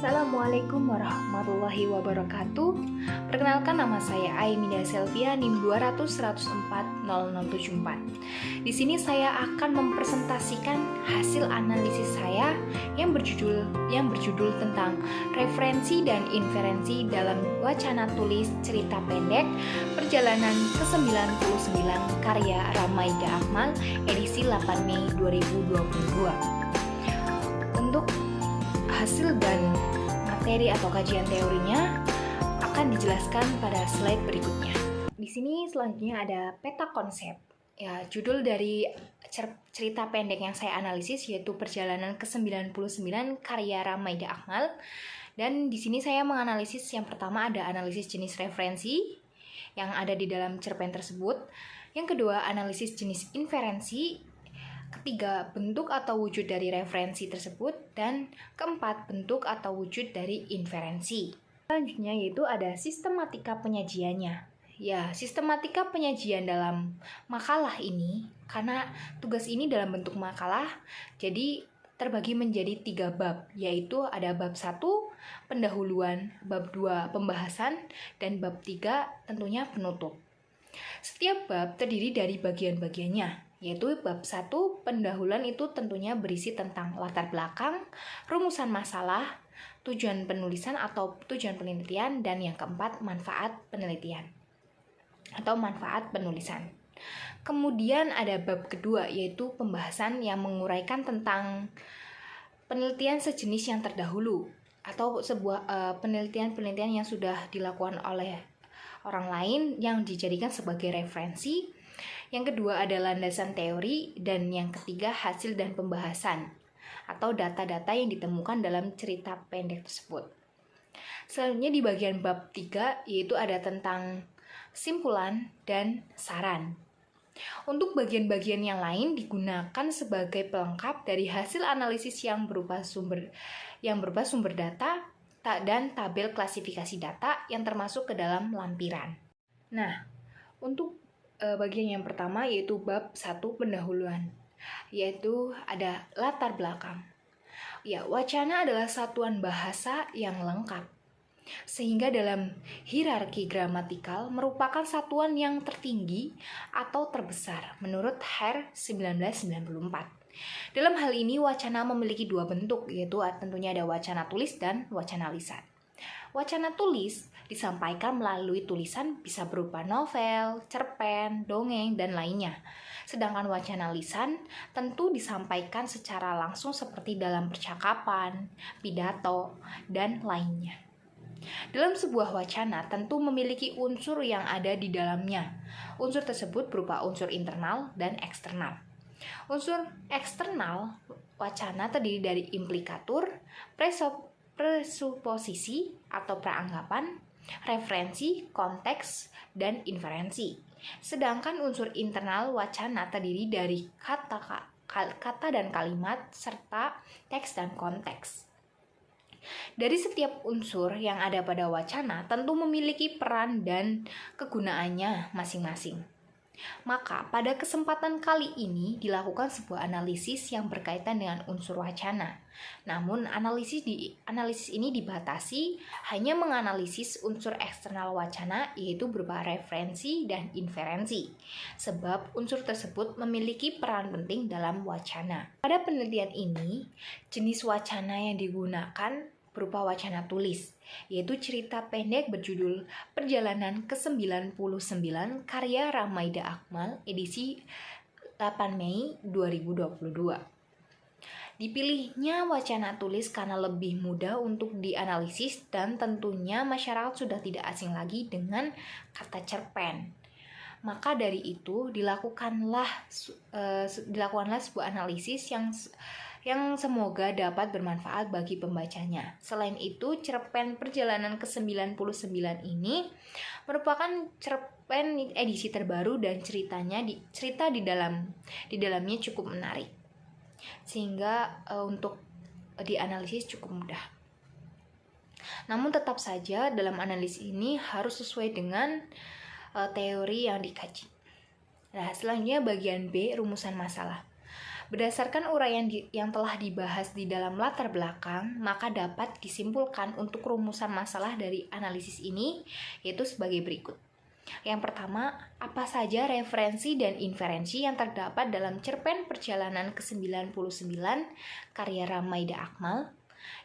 Assalamualaikum warahmatullahi wabarakatuh. Perkenalkan, nama saya Aiminda Selvia, NIM 200104074. Di sini saya akan mempresentasikan hasil analisis saya yang berjudul tentang referensi dan inferensi dalam wacana tulis cerita pendek perjalanan ke-99 karya Ramaida Akmal edisi 8 Mei 2022. Untuk hasil dan materi atau kajian teorinya akan dijelaskan pada slide berikutnya. Di sini selanjutnya ada peta konsep. Ya, judul dari cerita pendek yang saya analisis yaitu Perjalanan ke-99 karya Ramaida Akmal. Dan di sini saya menganalisis yang pertama ada analisis jenis referensi yang ada di dalam cerpen tersebut. Yang kedua, analisis jenis inferensi. Ketiga, bentuk atau wujud dari referensi tersebut. Dan keempat, bentuk atau wujud dari inferensi. Selanjutnya yaitu ada sistematika penyajiannya. Ya, sistematika penyajian dalam makalah ini, karena tugas ini dalam bentuk makalah, jadi terbagi menjadi 3 bab, yaitu ada bab 1, pendahuluan, bab 2, pembahasan, dan bab 3, tentunya penutup. Setiap bab terdiri dari bagian-bagiannya, yaitu bab 1, pendahuluan itu tentunya berisi tentang latar belakang, rumusan masalah, tujuan penulisan atau tujuan penelitian, dan yang keempat, manfaat penelitian atau manfaat penulisan. Kemudian ada bab kedua, yaitu pembahasan yang menguraikan tentang penelitian sejenis yang terdahulu atau sebuah penelitian-penelitian yang sudah dilakukan oleh orang lain yang dijadikan sebagai referensi. Yang kedua ada landasan teori, dan yang ketiga hasil dan pembahasan atau data-data yang ditemukan dalam cerita pendek tersebut. Selanjutnya di bagian bab 3 yaitu ada tentang kesimpulan dan saran. Untuk bagian-bagian yang lain digunakan sebagai pelengkap dari hasil analisis yang berupa sumber data dan tabel klasifikasi data yang termasuk ke dalam lampiran. Nah, untuk bagian yang pertama yaitu bab 1 pendahuluan, yaitu ada latar belakang. Ya, wacana adalah satuan bahasa yang lengkap, sehingga dalam hierarki gramatikal merupakan satuan yang tertinggi atau terbesar menurut Hare 1994. Dalam hal ini wacana memiliki 2 bentuk, yaitu tentunya ada wacana tulis dan wacana lisan. Wacana tulis disampaikan melalui tulisan bisa berupa novel, cerpen, dongeng, dan lainnya. Sedangkan wacana lisan tentu disampaikan secara langsung seperti dalam percakapan, pidato, dan lainnya. Dalam sebuah wacana tentu memiliki unsur yang ada di dalamnya. Unsur tersebut berupa unsur internal dan eksternal. Unsur eksternal wacana terdiri dari implikatur, presuposisi atau peranggapan, referensi, konteks, dan inferensi. Sedangkan unsur internal wacana terdiri dari kata dan kalimat, serta teks dan konteks. Dari setiap unsur yang ada pada wacana tentu memiliki peran dan kegunaannya masing-masing. Maka pada kesempatan kali ini dilakukan sebuah analisis yang berkaitan dengan unsur wacana. Namun analisis ini dibatasi hanya menganalisis unsur eksternal wacana, yaitu berupa referensi dan inferensi, sebab unsur tersebut memiliki peran penting dalam wacana. Pada penelitian ini, jenis wacana yang digunakan berupa wacana tulis, yaitu cerita pendek berjudul Perjalanan ke-99 karya Ramaida Akmal edisi 8 Mei 2022. Dipilihnya wacana tulis karena lebih mudah untuk dianalisis dan tentunya masyarakat sudah tidak asing lagi dengan kata cerpen. Maka dari itu dilakukanlah sebuah analisis yang semoga dapat bermanfaat bagi pembacanya. Selain itu, cerpen Perjalanan ke-99 ini merupakan cerpen edisi terbaru dan cerita di dalamnya cukup menarik, sehingga untuk dianalisis cukup mudah. Namun tetap saja dalam analisis ini harus sesuai dengan teori yang dikaji. Nah, selanjutnya bagian B, rumusan masalah. Berdasarkan uraian yang telah dibahas di dalam latar belakang, maka dapat disimpulkan untuk rumusan masalah dari analisis ini, yaitu sebagai berikut. Yang pertama, apa saja referensi dan inferensi yang terdapat dalam cerpen Perjalanan ke-99 karya Ramaida Akmal?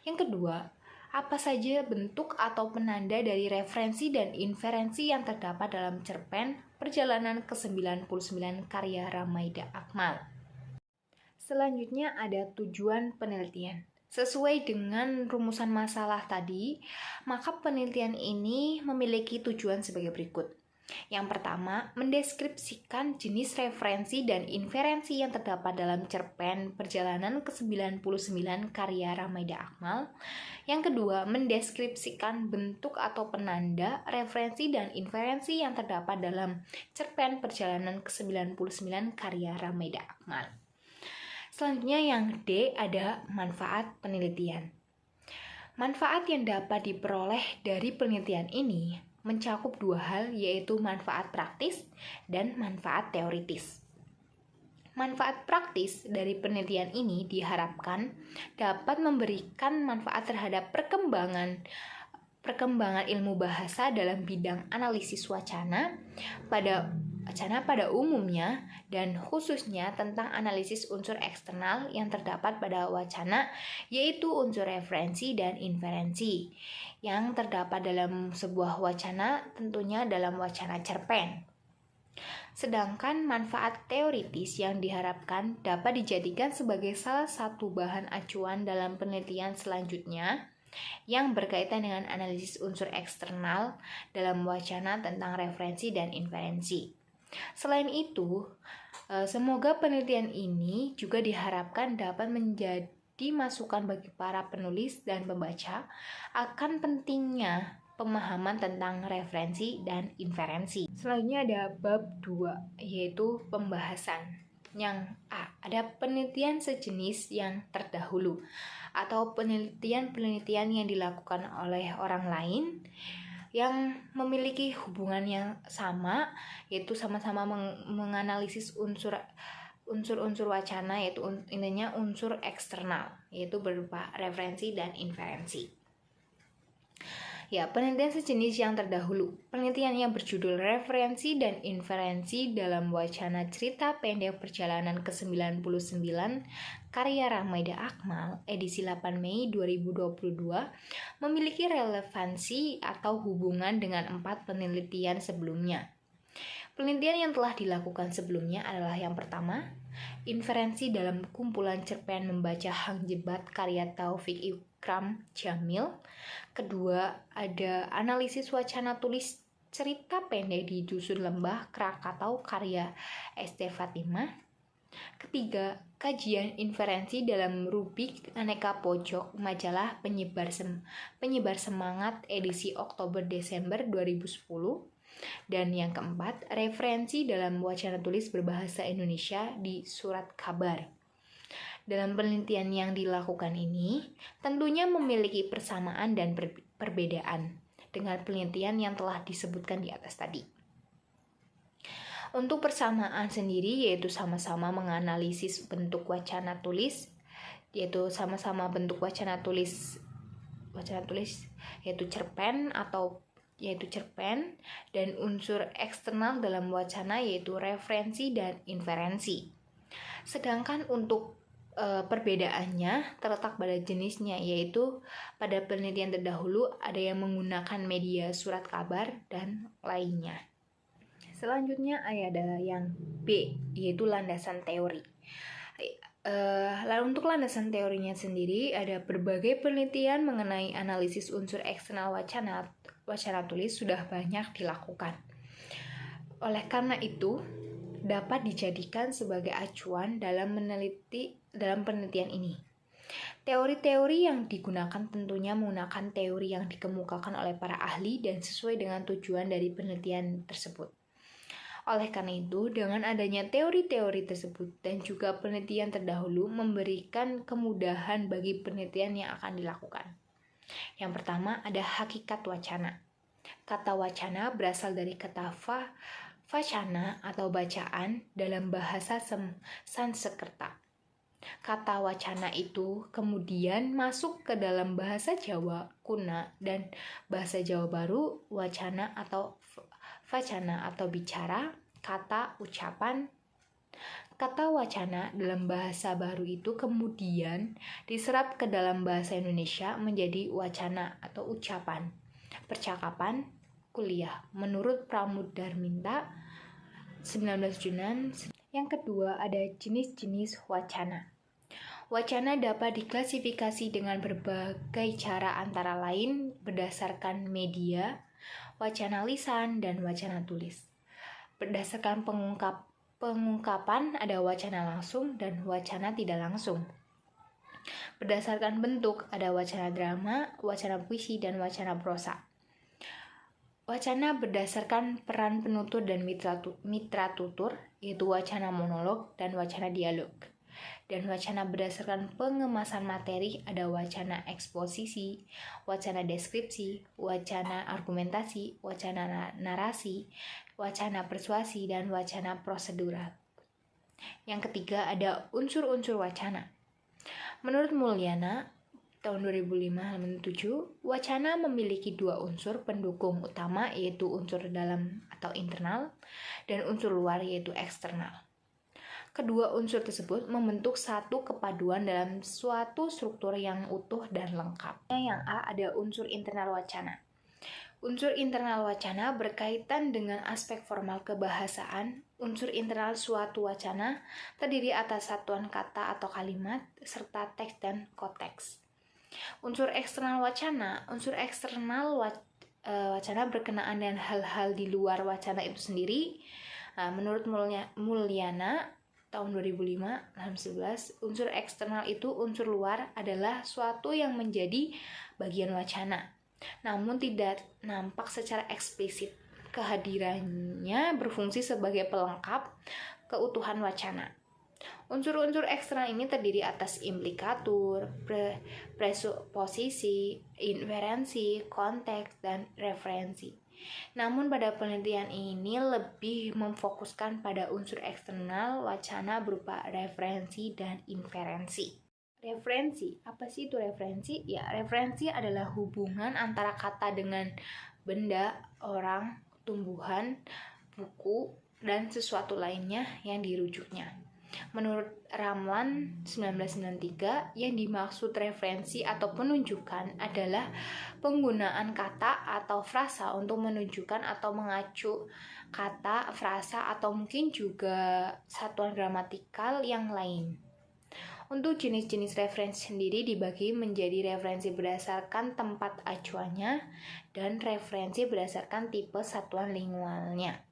Yang kedua, apa saja bentuk atau penanda dari referensi dan inferensi yang terdapat dalam cerpen Perjalanan ke-99 karya Ramaida Akmal? Selanjutnya ada tujuan penelitian. Sesuai dengan rumusan masalah tadi, maka penelitian ini memiliki tujuan sebagai berikut. Yang pertama, mendeskripsikan jenis referensi dan inferensi yang terdapat dalam cerpen Perjalanan ke-99 karya Ramaida Akmal. Yang kedua, mendeskripsikan bentuk atau penanda, referensi dan inferensi yang terdapat dalam cerpen Perjalanan ke-99 karya Ramaida Akmal. Selanjutnya yang D ada manfaat penelitian. Manfaat yang dapat diperoleh dari penelitian ini mencakup dua hal, yaitu manfaat praktis dan manfaat teoritis. Manfaat praktis dari penelitian ini diharapkan dapat memberikan manfaat terhadap perkembangan ilmu bahasa dalam bidang analisis wacana pada umumnya dan khususnya tentang analisis unsur eksternal yang terdapat pada wacana, yaitu unsur referensi dan inferensi yang terdapat dalam sebuah wacana, tentunya dalam wacana cerpen. Sedangkan manfaat teoritis yang diharapkan dapat dijadikan sebagai salah satu bahan acuan dalam penelitian selanjutnya yang berkaitan dengan analisis unsur eksternal dalam wacana tentang referensi dan inferensi. Selain itu, semoga penelitian ini juga diharapkan dapat menjadi masukan bagi para penulis dan pembaca akan pentingnya pemahaman tentang referensi dan inferensi. Selanjutnya ada bab 2, yaitu pembahasan. Yang A, ada penelitian sejenis yang terdahulu atau penelitian yang dilakukan oleh orang lain yang memiliki hubungan yang sama, yaitu sama-sama menganalisis unsur-unsur wacana, yaitu intinya unsur eksternal, yaitu berupa referensi dan inferensi. Ya, penelitian sejenis yang terdahulu. Penelitian yang berjudul Referensi dan Inferensi dalam Wacana Cerita Pendek Perjalanan ke-99 karya Ramaida Akmal, edisi 8 Mei 2022, memiliki relevansi atau hubungan dengan 4 penelitian sebelumnya. Penelitian yang telah dilakukan sebelumnya adalah yang pertama, inferensi dalam kumpulan cerpen Membaca Hang Jebat karya Taufik Ikram Jamil. Kedua, ada analisis wacana tulis cerita pendek di Dusun Lembah Krakatau karya ST Fatimah. Ketiga, kajian inferensi dalam rubrik Aneka Pojok majalah penyebar semangat edisi Oktober-Desember 2010. Dan yang keempat, referensi dalam wacana tulis berbahasa Indonesia di Surat Kabar. Dalam penelitian yang dilakukan ini, tentunya memiliki persamaan dan perbedaan dengan penelitian yang telah disebutkan di atas tadi. Untuk persamaan sendiri, yaitu sama-sama menganalisis bentuk wacana tulis, yaitu sama-sama bentuk wacana tulis yaitu cerpen dan unsur eksternal dalam wacana, yaitu referensi dan inferensi. Sedangkan untuk perbedaannya terletak pada jenisnya, yaitu pada penelitian terdahulu ada yang menggunakan media surat kabar dan lainnya. Selanjutnya ada yang B, yaitu landasan teori. Lalu untuk landasan teorinya sendiri, ada berbagai penelitian mengenai analisis unsur eksternal wacana tulis sudah banyak dilakukan. Oleh karena itu, dapat dijadikan sebagai acuan dalam penelitian ini. Teori-teori yang digunakan tentunya menggunakan teori yang dikemukakan oleh para ahli dan sesuai dengan tujuan dari penelitian tersebut. Oleh karena itu, dengan adanya teori-teori tersebut dan juga penelitian terdahulu memberikan kemudahan bagi penelitian yang akan dilakukan. Yang pertama ada hakikat wacana. Kata wacana berasal dari kata vacana atau bacaan dalam bahasa Sanskerta. Kata wacana itu kemudian masuk ke dalam bahasa Jawa kuna dan bahasa Jawa baru, wacana atau vacana atau bicara, kata, ucapan. Kata wacana dalam bahasa baru itu kemudian diserap ke dalam bahasa Indonesia menjadi wacana atau ucapan, percakapan, kuliah. Menurut Pramudarminta 19 Junan. Yang kedua ada jenis-jenis wacana. Wacana dapat diklasifikasi dengan berbagai cara, antara lain berdasarkan media, wacana lisan, dan wacana tulis. Berdasarkan pengungkapan ada wacana langsung dan wacana tidak langsung. Berdasarkan bentuk ada wacana drama, wacana puisi, dan wacana prosa. Wacana berdasarkan peran penutur dan mitra tutur, yaitu wacana monolog dan wacana dialog. Dan wacana berdasarkan pengemasan materi ada wacana eksposisi, wacana deskripsi, wacana argumentasi, wacana narasi, wacana persuasi, dan wacana prosedural. Yang ketiga ada unsur-unsur wacana. Menurut Mulyana tahun 2005-7, wacana memiliki dua unsur pendukung utama, yaitu unsur dalam atau internal dan unsur luar yaitu eksternal. Kedua unsur tersebut membentuk satu kepaduan dalam suatu struktur yang utuh dan lengkap. Yang A ada unsur internal wacana. Unsur internal wacana berkaitan dengan aspek formal kebahasaan. Unsur internal suatu wacana terdiri atas satuan kata atau kalimat, serta teks dan konteks. Unsur eksternal wacana. Unsur eksternal wacana berkenaan dengan hal-hal di luar wacana itu sendiri. Menurut Mulyana tahun 2005-11, unsur eksternal itu unsur luar adalah suatu yang menjadi bagian wacana, namun tidak nampak secara eksplisit. Kehadirannya berfungsi sebagai pelengkap keutuhan wacana. Unsur-unsur eksternal ini terdiri atas implikatur, presuposisi, inferensi, konteks, dan referensi. Namun pada penelitian ini lebih memfokuskan pada unsur eksternal wacana berupa referensi dan inferensi. Referensi, apa sih itu referensi? Ya, referensi adalah hubungan antara kata dengan benda, orang, tumbuhan, buku, dan sesuatu lainnya yang dirujuknya. Menurut Ramlan 1993, yang dimaksud referensi atau penunjukan adalah penggunaan kata atau frasa untuk menunjukkan atau mengacu kata, frasa, atau mungkin juga satuan gramatikal yang lain. Untuk jenis-jenis referensi sendiri dibagi menjadi referensi berdasarkan tempat acuannya dan referensi berdasarkan tipe satuan lingualnya.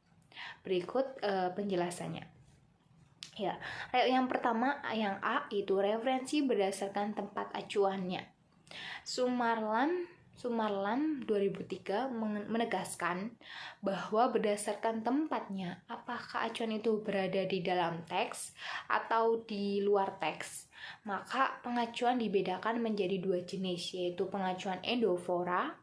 Berikut penjelasannya. Ya, yang pertama, yang A itu referensi berdasarkan tempat acuannya. Sumarlan 2003 menegaskan bahwa berdasarkan tempatnya, apakah acuan itu berada di dalam teks atau di luar teks, maka pengacuan dibedakan menjadi dua jenis, yaitu pengacuan endofora.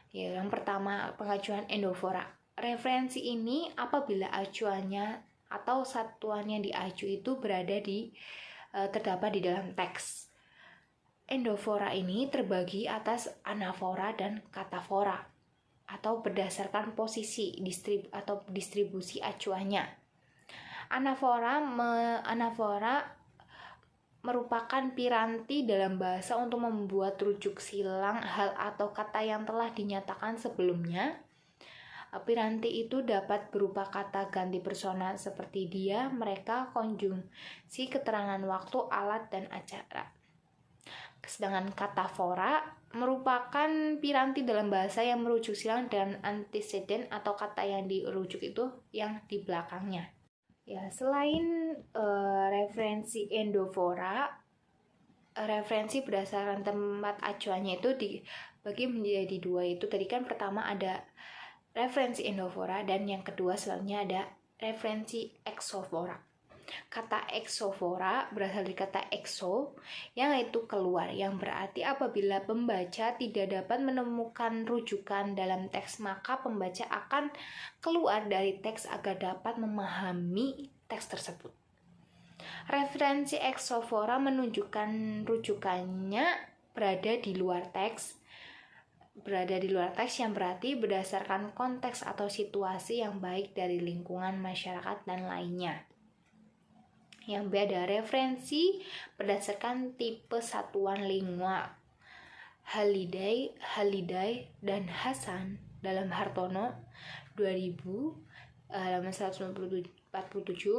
Ya, yang pertama pengacuan endofora. Referensi ini apabila acuannya atau satuan yang diacu itu terdapat di dalam teks. Endofora ini terbagi atas anafora dan katafora, atau berdasarkan posisi atau distribusi acuannya. Anafora merupakan piranti dalam bahasa untuk membuat rujuk silang hal atau kata yang telah dinyatakan sebelumnya. Piranti itu dapat berupa kata ganti persona seperti dia, mereka, konjungsi keterangan waktu, alat, dan acara. Sedangkan katafora merupakan piranti dalam bahasa yang merujuk silang dan anteseden atau kata yang dirujuk itu yang di belakangnya. Ya, selain referensi endofora, referensi berdasarkan tempat acuannya itu dibagi menjadi dua. Itu tadi kan pertama ada referensi endofora dan yang kedua selanjutnya ada referensi exofora. Kata exofora berasal dari kata exo yang itu keluar, yang berarti apabila pembaca tidak dapat menemukan rujukan dalam teks, maka pembaca akan keluar dari teks agar dapat memahami teks tersebut. Referensi eksofora menunjukkan rujukannya berada di luar teks. Berada di luar teks yang berarti berdasarkan konteks atau situasi yang baik dari lingkungan masyarakat dan lainnya. Yang B ada referensi berdasarkan tipe satuan lingua. Haliday dan Hasan dalam Hartono 2000 halaman 147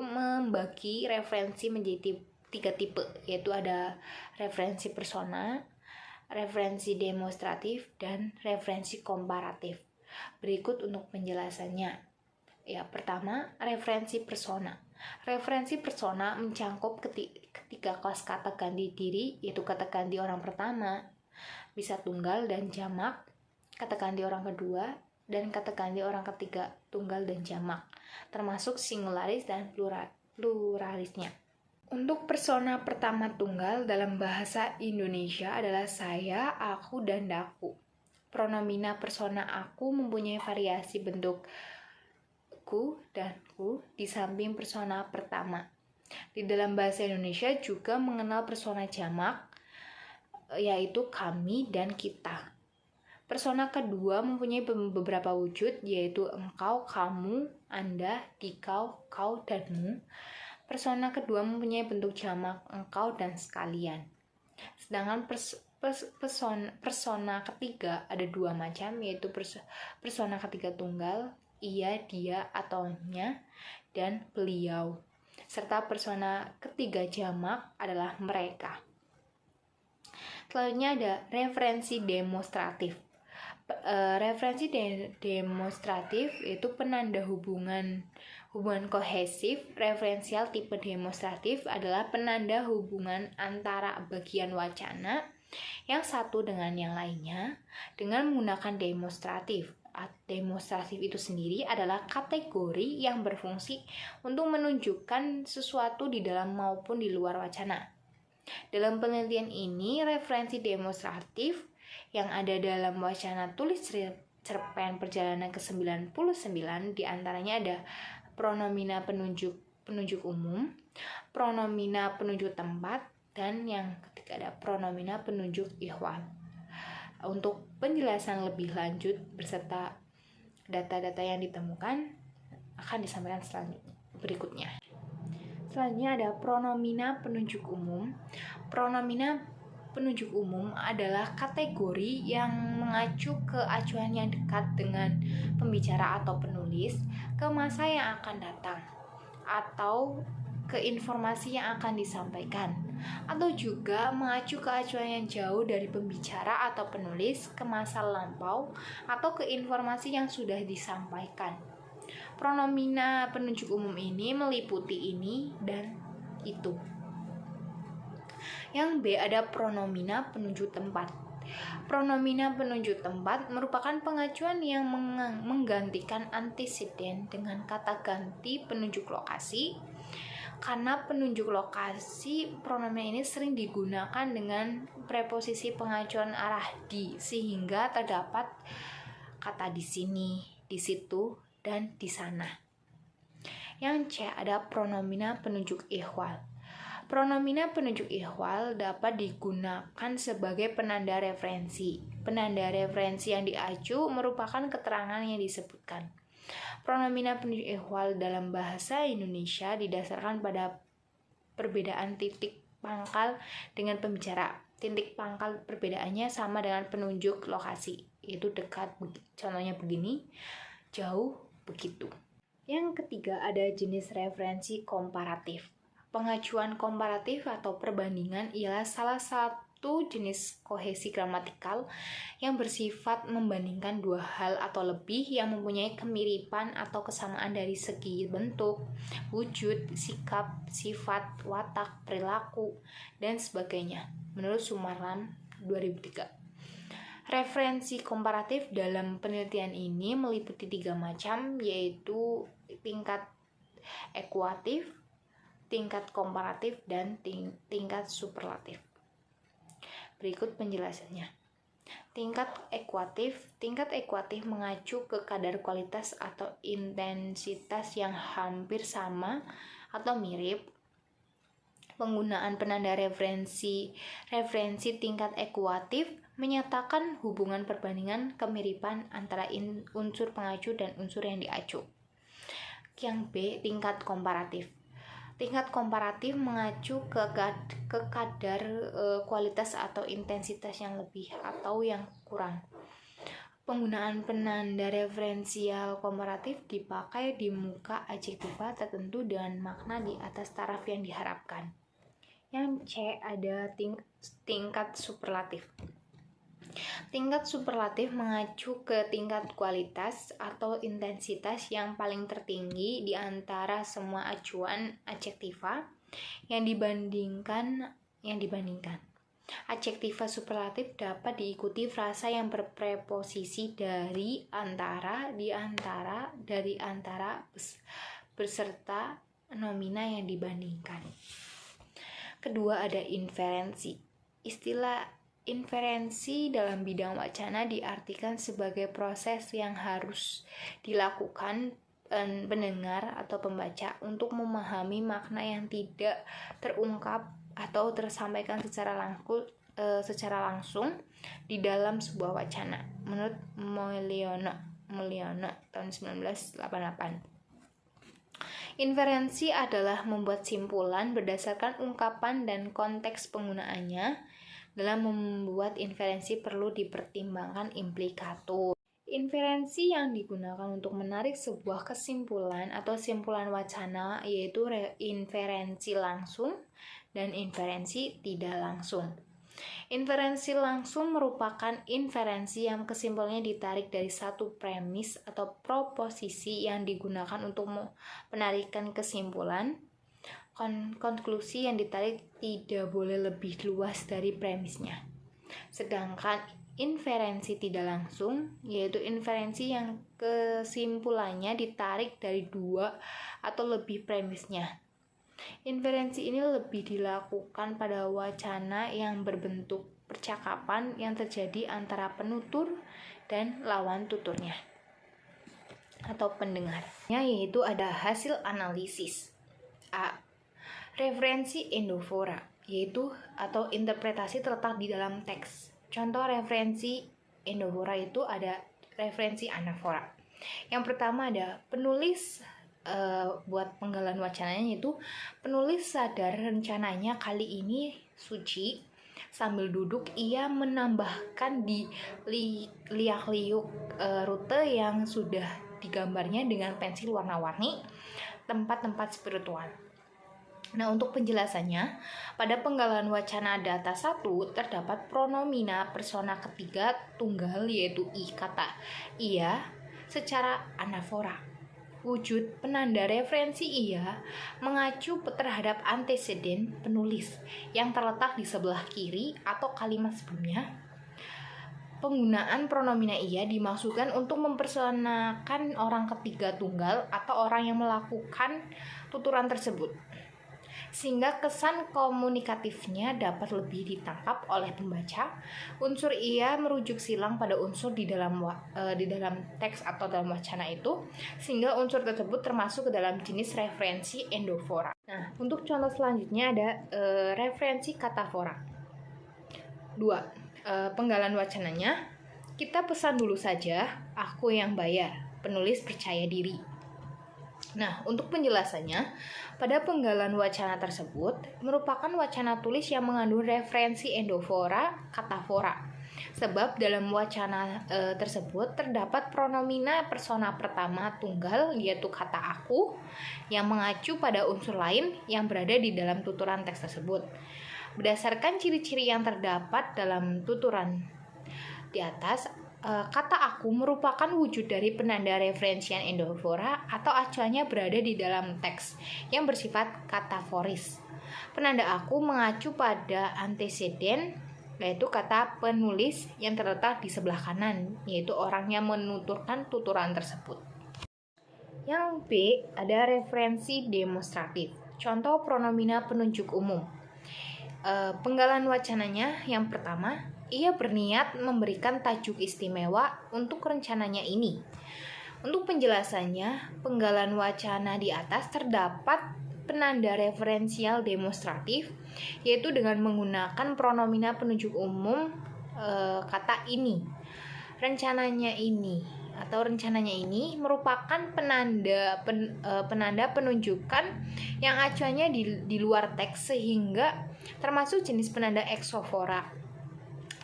membagi referensi menjadi 3 tipe, yaitu ada referensi persona, referensi demonstratif, dan referensi komparatif. Berikut untuk penjelasannya. Ya, pertama, referensi persona. Referensi persona mencangkup ketiga kosakata ganti diri, yaitu kata ganti orang pertama, bisa tunggal dan jamak, kata ganti orang kedua, dan kata ganti orang ketiga tunggal dan jamak, termasuk singularis dan pluralisnya. Untuk persona pertama tunggal dalam bahasa Indonesia adalah saya, aku, dan daku. Pronomina persona aku mempunyai variasi bentuk ku dan ku di samping persona pertama. Di dalam bahasa Indonesia juga mengenal persona jamak, yaitu kami dan kita. Persona kedua mempunyai beberapa wujud, yaitu engkau, kamu, anda, dikau, kau, dan mu. Persona kedua mempunyai bentuk jamak engkau dan sekalian. Sedangkan persona ketiga ada 2 macam, yaitu persona ketiga tunggal, ia, dia, atau nya, dan beliau. Serta persona ketiga jamak adalah mereka. Selanjutnya ada referensi demonstratif. Referensi demonstratif itu penanda hubungan kohesif. Referensial tipe demonstratif adalah penanda hubungan antara bagian wacana yang satu dengan yang lainnya dengan menggunakan demonstratif. Demonstratif itu sendiri adalah kategori yang berfungsi untuk menunjukkan sesuatu di dalam maupun di luar wacana. Dalam penelitian ini, referensi demonstratif yang ada dalam wacana tulis cerpen perjalanan ke-99 diantaranya ada pronomina penunjuk umum, pronomina penunjuk tempat, dan yang ketiga ada pronomina penunjuk ihwal. Untuk penjelasan lebih lanjut beserta data-data yang ditemukan akan disampaikan berikutnya. Selanjutnya ada pronomina penunjuk umum. Pronomina penunjuk umum adalah kategori yang mengacu ke acuan yang dekat dengan pembicara atau penulis, ke masa yang akan datang, atau ke informasi yang akan disampaikan, atau juga mengacu ke acuan yang jauh dari pembicara atau penulis ke masa lampau atau ke informasi yang sudah disampaikan. Pronomina penunjuk umum ini meliputi ini dan itu. Yang B ada pronomina penunjuk tempat. Pronomina penunjuk tempat merupakan pengacuan yang menggantikan antisiden dengan kata ganti penunjuk lokasi. Karena penunjuk lokasi, pronomina ini sering digunakan dengan preposisi pengacuan arah di, sehingga terdapat kata di sini, di situ, dan di sana. Yang C ada pronomina penunjuk ihwal. Pronomina penunjuk ihwal dapat digunakan sebagai penanda referensi. Penanda referensi yang diacu merupakan keterangan yang disebutkan. Pronomina penunjuk ihwal dalam bahasa Indonesia didasarkan pada perbedaan titik pangkal dengan pembicara. Titik pangkal perbedaannya sama dengan penunjuk lokasi, yaitu dekat, contohnya begini, jauh, begitu. Yang ketiga ada jenis referensi komparatif. Pengacuan komparatif atau perbandingan ialah salah satu jenis kohesi gramatikal yang bersifat membandingkan dua hal atau lebih yang mempunyai kemiripan atau kesamaan dari segi bentuk, wujud, sikap, sifat, watak, perilaku, dan sebagainya. Menurut Sumarlan 2003. Referensi komparatif dalam penelitian ini meliputi 3 macam, yaitu tingkat ekuatif, tingkat komparatif, dan tingkat superlatif. Berikut penjelasannya. Tingkat ekuatif mengacu ke kadar kualitas atau intensitas yang hampir sama atau mirip Penggunaan penanda referensi tingkat ekuatif menyatakan hubungan perbandingan kemiripan antara unsur pengacu dan unsur yang diacu. Yang B, tingkat komparatif. Tingkat komparatif mengacu ke kadar kualitas atau intensitas yang lebih atau yang kurang. Penggunaan penanda referensial komparatif dipakai di muka adjektiva tertentu dengan makna di atas taraf yang diharapkan. Yang C, ada tingkat superlatif. Tingkat superlatif mengacu ke tingkat kualitas atau intensitas yang paling tertinggi di antara semua acuan adjektiva yang dibandingkan. Adjektiva superlatif dapat diikuti frasa yang berpreposisi dari, antara, di antara, dari antara, beserta nomina yang dibandingkan. Kedua, ada inferensi. Istilah inferensi dalam bidang wacana diartikan sebagai proses yang harus dilakukan pendengar atau pembaca untuk memahami makna yang tidak terungkap atau tersampaikan secara langsung di dalam sebuah wacana, menurut Mulyono tahun 1988. Inferensi adalah membuat simpulan berdasarkan ungkapan dan konteks penggunaannya. Dalam membuat inferensi perlu dipertimbangkan implikatur. Inferensi yang digunakan untuk menarik sebuah kesimpulan atau simpulan wacana yaitu inferensi langsung dan inferensi tidak langsung. Inferensi langsung merupakan inferensi yang kesimpulannya ditarik dari satu premis atau proposisi yang digunakan untuk menarikan kesimpulan. Konklusi yang ditarik tidak boleh lebih luas dari premisnya. Sedangkan inferensi tidak langsung yaitu inferensi yang kesimpulannya ditarik dari dua atau lebih premisnya. Inferensi ini lebih dilakukan pada wacana yang berbentuk percakapan yang terjadi antara penutur dan lawan tuturnya atau pendengarnya, yaitu ada hasil analisis. A. Referensi endofora, yaitu atau interpretasi terletak di dalam teks. Contoh referensi endofora itu ada referensi anafora. Yang pertama ada penulis buat penggalan wacananya, yaitu penulis sadar rencananya kali ini suci. Sambil duduk ia menambahkan di liak-liuk rute yang sudah digambarnya dengan pensil warna-warni tempat-tempat spiritual. Nah, untuk penjelasannya, pada penggalan wacana data 1 terdapat pronomina persona ketiga tunggal yaitu i kata ia secara anafora. Wujud penanda referensi ia mengacu terhadap anteseden penulis yang terletak di sebelah kiri atau kalimat sebelumnya. Penggunaan pronomina ia dimaksudkan untuk mempersonakan orang ketiga tunggal atau orang yang melakukan tuturan tersebut, sehingga kesan komunikatifnya dapat lebih ditangkap oleh pembaca. Unsur ia merujuk silang pada unsur di dalam teks atau dalam wacana itu, sehingga unsur tersebut termasuk ke dalam jenis referensi endofora. Nah, untuk contoh selanjutnya ada referensi katafora. 2. Penggalan wacananya, kita pesan dulu saja, aku yang bayar, penulis percaya diri. Nah, untuk penjelasannya, pada penggalan wacana tersebut merupakan wacana tulis yang mengandung referensi endofora, katafora. Sebab dalam wacana tersebut terdapat pronomina persona pertama tunggal yaitu kata aku yang mengacu pada unsur lain yang berada di dalam tuturan teks tersebut. Berdasarkan ciri-ciri yang terdapat dalam tuturan di atas, kata aku merupakan wujud dari penanda referensian endofora atau acuannya berada di dalam teks yang bersifat kataforis. Penanda aku mengacu pada anteseden yaitu kata penulis yang terletak di sebelah kanan, yaitu orang yang menuturkan tuturan tersebut. Yang B, ada referensi demonstratif. Contoh pronomina penunjuk umum. Penggalan wacananya yang pertama, ia berniat memberikan tajuk istimewa untuk rencananya ini. Untuk penjelasannya, penggalan wacana di atas terdapat penanda referensial demonstratif, yaitu dengan menggunakan pronomina penunjuk umum kata ini. Rencananya ini merupakan penanda penunjukan yang acuannya di luar teks, sehingga termasuk jenis penanda eksofora.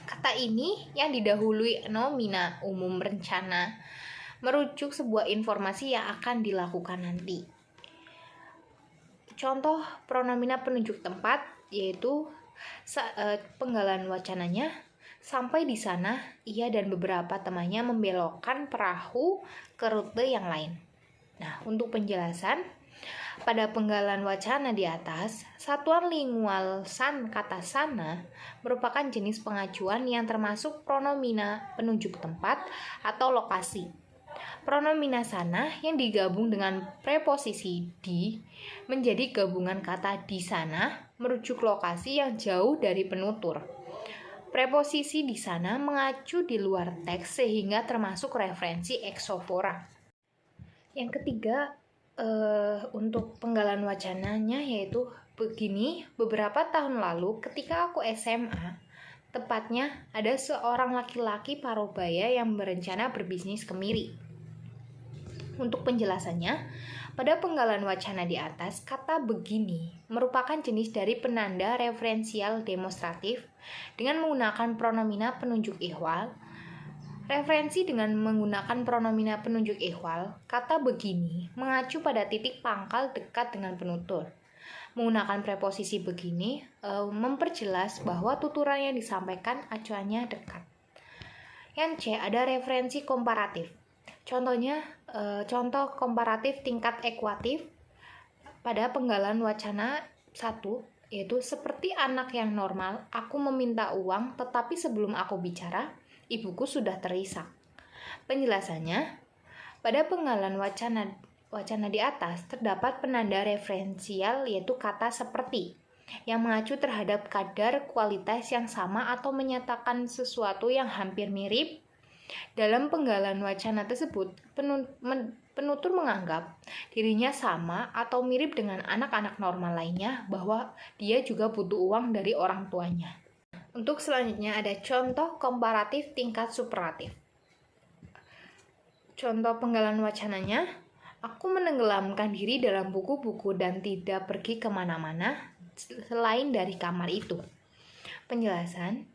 Kata ini yang didahului nomina umum rencana merujuk sebuah informasi yang akan dilakukan nanti. Contoh pronomina penunjuk tempat yaitu penggalan wacananya, sampai di sana ia dan beberapa temannya membelokkan perahu ke rute yang lain. Nah, untuk penjelasan, pada penggalan wacana di atas, satuan lingual san kata sana merupakan jenis pengacuan yang termasuk pronomina penunjuk tempat atau lokasi. Pronomina sana yang digabung dengan preposisi di menjadi gabungan kata di sana merujuk lokasi yang jauh dari penutur. Preposisi di sana mengacu di luar teks sehingga termasuk referensi eksofora. Yang ketiga, untuk penggalan wacananya yaitu begini. Beberapa tahun lalu ketika aku SMA, tepatnya ada seorang laki-laki parubaya yang berencana berbisnis kemiri. Untuk penjelasannya, pada penggalan wacana di atas, kata begini merupakan jenis dari penanda referensial demonstratif dengan menggunakan pronomina penunjuk ihwal. Referensi dengan menggunakan pronomina penunjuk ihwal, kata begini mengacu pada titik pangkal dekat dengan penutur. Menggunakan preposisi begini memperjelas bahwa tuturan yang disampaikan acuannya dekat. Yang C, ada referensi komparatif. Contohnya, contoh komparatif tingkat ekuatif pada penggalan wacana 1, yaitu seperti anak yang normal, aku meminta uang, tetapi sebelum aku bicara, ibuku sudah terisak. Penjelasannya, pada penggalan wacana di atas terdapat penanda referensial yaitu kata seperti yang mengacu terhadap kadar kualitas yang sama atau menyatakan sesuatu yang hampir mirip. Dalam penggalan wacana tersebut, penutur menganggap dirinya sama atau mirip dengan anak-anak normal lainnya, bahwa dia juga butuh uang dari orang tuanya. Untuk selanjutnya ada contoh komparatif tingkat superatif. Contoh penggalan wacananya, aku menenggelamkan diri dalam buku-buku dan tidak pergi kemana-mana selain dari kamar itu. Penjelasan,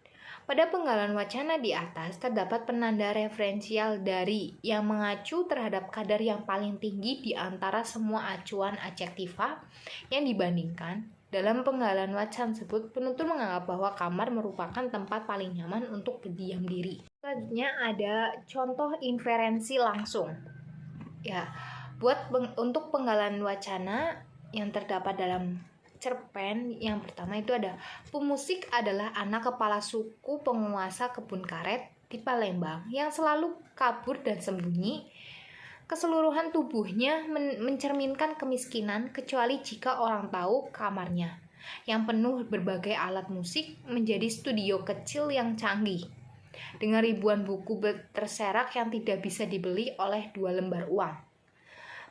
pada penggalan wacana di atas terdapat penanda referensial dari yang mengacu terhadap kadar yang paling tinggi di antara semua acuan adjektiva yang dibandingkan. Dalam penggalan wacana tersebut, penutur menganggap bahwa kamar merupakan tempat paling nyaman untuk berdiam diri. Selanjutnya ada contoh inferensi langsung. Ya, untuk penggalan wacana yang terdapat dalam cerpen yang pertama itu ada pemusik adalah anak kepala suku penguasa kebun karet di Palembang yang selalu kabur dan sembunyi. Keseluruhan tubuhnya mencerminkan kemiskinan kecuali jika orang tahu kamarnya yang penuh berbagai alat musik menjadi studio kecil yang canggih dengan ribuan buku terserak yang tidak bisa dibeli oleh 2 lembar uang.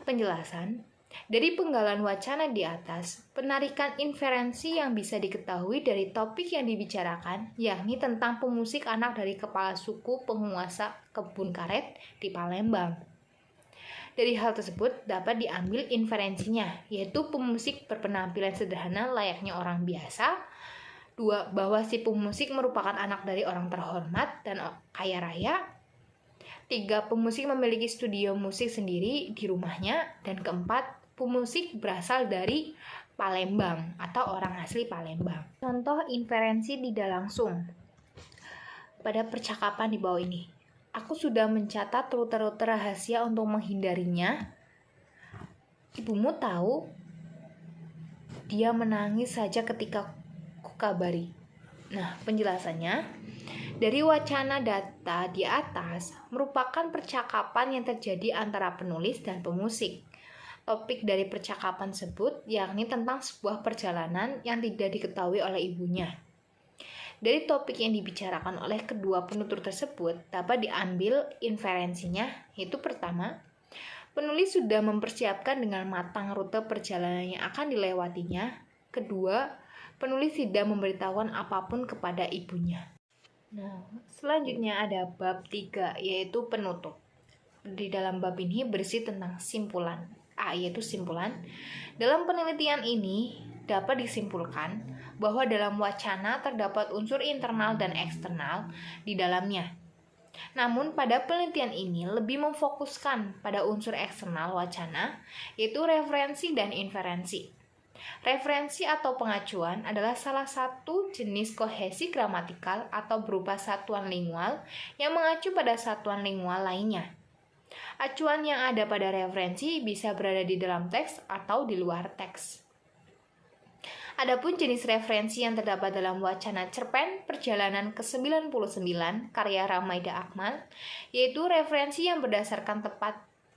Penjelasan, dari penggalan wacana di atas, penarikan inferensi yang bisa diketahui dari topik yang dibicarakan, yakni tentang pemusik anak dari kepala suku penguasa kebun karet di Palembang. Dari hal tersebut dapat diambil inferensinya, yaitu pemusik berpenampilan sederhana layaknya orang biasa. 2. Bahwa si pemusik merupakan anak dari orang terhormat dan kaya raya. 3. Pemusik memiliki studio musik sendiri di rumahnya. Dan keempat, pemusik berasal dari Palembang atau orang asli Palembang. Contoh inferensi tidak langsung pada percakapan di bawah ini. Aku sudah mencatat rute-rute rahasia untuk menghindarinya. Ibumu tahu? Dia menangis saja ketika kukabari. Nah, penjelasannya, dari wacana data di atas merupakan percakapan yang terjadi antara penulis dan pemusik. Topik dari percakapan tersebut yakni tentang sebuah perjalanan yang tidak diketahui oleh ibunya. Dari topik yang dibicarakan oleh kedua penutur tersebut dapat diambil inferensinya, yaitu pertama, penulis sudah mempersiapkan dengan matang rute perjalanan yang akan dilewatinya. Kedua, penulis tidak memberitahukan apapun kepada ibunya. Nah, selanjutnya ada bab 3, yaitu penutup. Di dalam bab ini berisi tentang simpulan. Yaitu simpulan. Dalam penelitian ini dapat disimpulkan bahwa dalam wacana terdapat unsur internal dan eksternal di dalamnya. Namun pada penelitian ini lebih memfokuskan pada unsur eksternal wacana, yaitu referensi dan inferensi. Referensi atau pengacuan adalah salah satu jenis kohesi gramatikal atau berupa satuan lingual yang mengacu pada satuan lingual lainnya. Acuan yang ada pada referensi bisa berada di dalam teks atau di luar teks. Adapun jenis referensi yang terdapat dalam wacana cerpen Perjalanan ke-99 karya Ramaida Akmal, yaitu referensi yang berdasarkan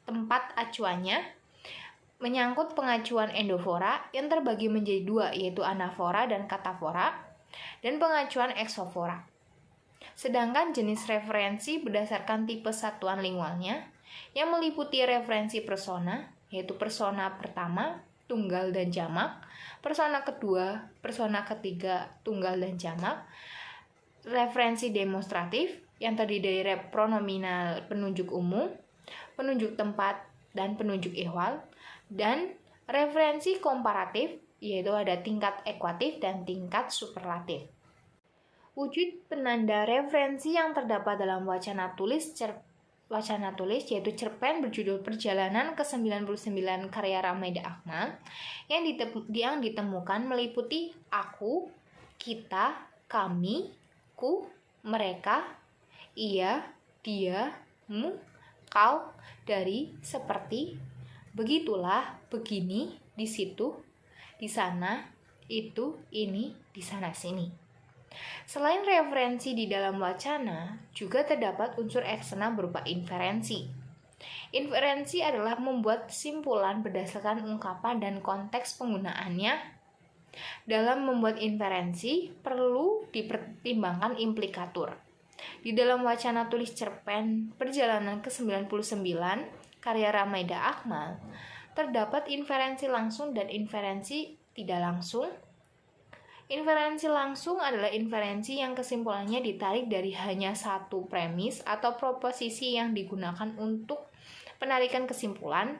tempat acuannya, menyangkut pengacuan endofora yang terbagi menjadi dua, yaitu anafora dan katafora, dan pengacuan eksofora. Sedangkan jenis referensi berdasarkan tipe satuan lingualnya, yang meliputi referensi persona, yaitu persona pertama, tunggal dan jamak, persona kedua, persona ketiga, tunggal dan jamak, referensi demonstratif, yang terdiri dari pronominal penunjuk umum, penunjuk tempat, dan penunjuk ihwal, dan referensi komparatif, yaitu ada tingkat ekuatif dan tingkat superlatif. Wujud penanda referensi yang terdapat dalam wacana tulis yaitu cerpen berjudul Perjalanan ke-99 karya Ramaida Akmal yang ditemukan meliputi aku, kita, kami, ku, mereka, ia, dia, mu, kau, dari, seperti, begitulah, begini, di situ, di sana, itu, ini, di sana, sini. Selain referensi di dalam wacana, juga terdapat unsur eksternal berupa inferensi. Inferensi adalah membuat simpulan berdasarkan ungkapan dan konteks penggunaannya. Dalam membuat inferensi, perlu dipertimbangkan implikatur. Di dalam wacana tulis cerpen Perjalanan ke-99 karya Ramaida Akmal, terdapat inferensi langsung dan inferensi tidak langsung. Inferensi langsung adalah inferensi yang kesimpulannya ditarik dari hanya satu premis atau proposisi yang digunakan untuk penarikan kesimpulan.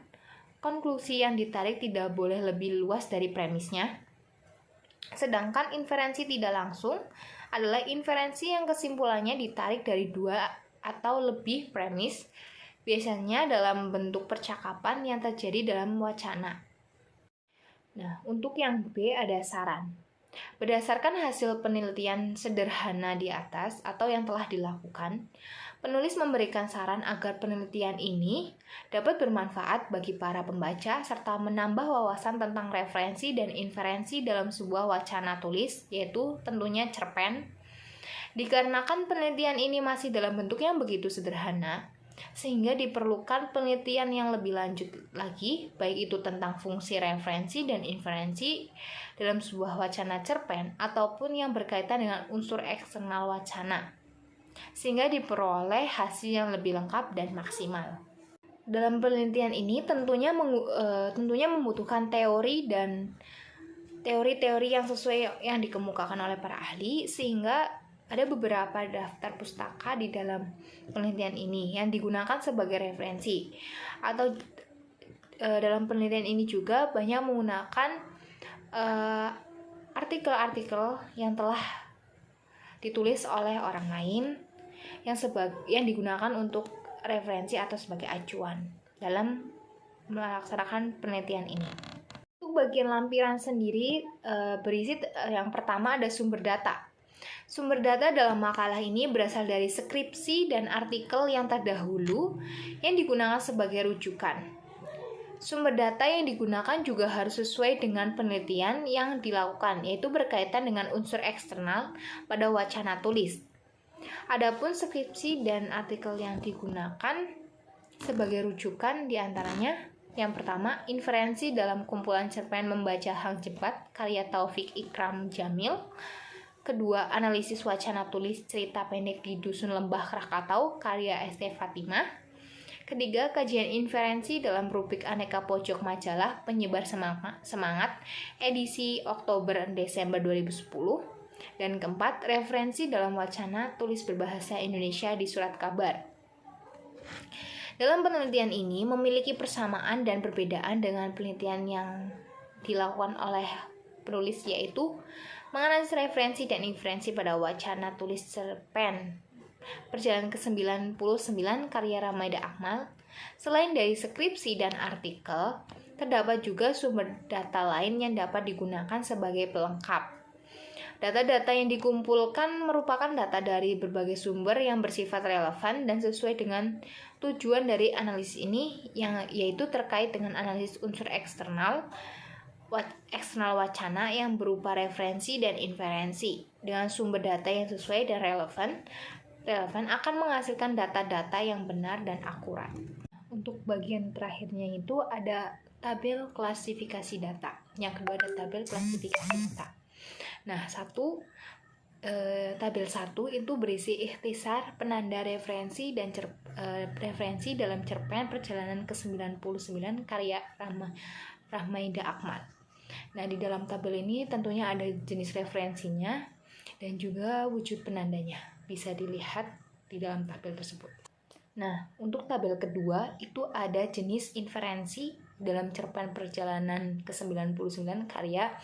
Konklusi yang ditarik tidak boleh lebih luas dari premisnya. Sedangkan inferensi tidak langsung adalah inferensi yang kesimpulannya ditarik dari dua atau lebih premis, biasanya dalam bentuk percakapan yang terjadi dalam wacana. Nah, untuk yang B ada saran. Berdasarkan hasil penelitian sederhana di atas atau yang telah dilakukan, penulis memberikan saran agar penelitian ini dapat bermanfaat bagi para pembaca serta menambah wawasan tentang referensi dan inferensi dalam sebuah wacana tulis, yaitu tentunya cerpen. Dikarenakan penelitian ini masih dalam bentuk yang begitu sederhana, sehingga diperlukan penelitian yang lebih lanjut lagi, baik itu tentang fungsi referensi dan inferensi dalam sebuah wacana cerpen ataupun yang berkaitan dengan unsur eksternal wacana, sehingga diperoleh hasil yang lebih lengkap dan maksimal. Dalam penelitian ini tentunya membutuhkan teori dan teori-teori yang sesuai yang dikemukakan oleh para ahli, sehingga ada beberapa daftar pustaka di dalam penelitian ini yang digunakan sebagai referensi. Atau dalam penelitian ini juga banyak menggunakan artikel-artikel yang telah ditulis oleh orang lain yang digunakan untuk referensi atau sebagai acuan dalam melaksanakan penelitian ini. Untuk bagian lampiran sendiri berisi yang pertama ada sumber data. Sumber data dalam makalah ini berasal dari skripsi dan artikel yang terdahulu yang digunakan sebagai rujukan. Sumber data yang digunakan juga harus sesuai dengan penelitian yang dilakukan, yaitu berkaitan dengan unsur eksternal pada wacana tulis. Adapun skripsi dan artikel yang digunakan sebagai rujukan diantaranya yang pertama, inferensi dalam kumpulan cerpen Membaca Hang Jebat karya Taufik Ikram Jamil. Kedua, analisis wacana tulis cerita pendek di Dusun Lembah Krakatau karya ST Fatimah. Ketiga, kajian inferensi dalam rubrik aneka pojok majalah penyebar semangat edisi Oktober-Desember 2010. Dan keempat, referensi dalam wacana tulis berbahasa Indonesia di surat kabar. Dalam penelitian ini memiliki persamaan dan perbedaan dengan penelitian yang dilakukan oleh penulis, yaitu menganalisis referensi dan inferensi pada wacana tulis cerpen Perjalanan ke-99 karya Ramaida Akmal. Selain dari skripsi dan artikel, terdapat juga sumber data lain yang dapat digunakan sebagai pelengkap. Data-data yang dikumpulkan merupakan data dari berbagai sumber yang bersifat relevan dan sesuai dengan tujuan dari analisis ini, yaitu terkait dengan analisis unsur eksternal wacana yang berupa referensi dan inferensi. Dengan sumber data yang sesuai dan relevan akan menghasilkan data-data yang benar dan akurat. Untuk bagian terakhirnya itu ada tabel klasifikasi data. Yang kedua ada tabel klasifikasi data. Nah, tabel 1 itu berisi ikhtisar penanda referensi dan referensi dalam cerpen Perjalanan ke-99 karya Ramaida Akmal. Nah, di dalam tabel ini tentunya ada jenis referensinya dan juga wujud penandanya. Bisa dilihat di dalam tabel tersebut. Nah, untuk tabel kedua itu ada jenis inferensi dalam cerpen Perjalanan ke-99 karya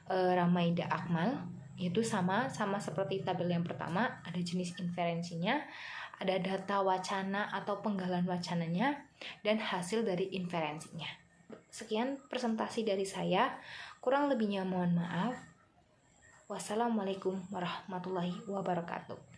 Ramaida Akmal. Itu sama seperti tabel yang pertama, ada jenis inferensinya, ada data wacana atau penggalan wacananya, dan hasil dari inferensinya. Sekian presentasi dari saya, kurang lebihnya mohon maaf. Wassalamualaikum warahmatullahi wabarakatuh.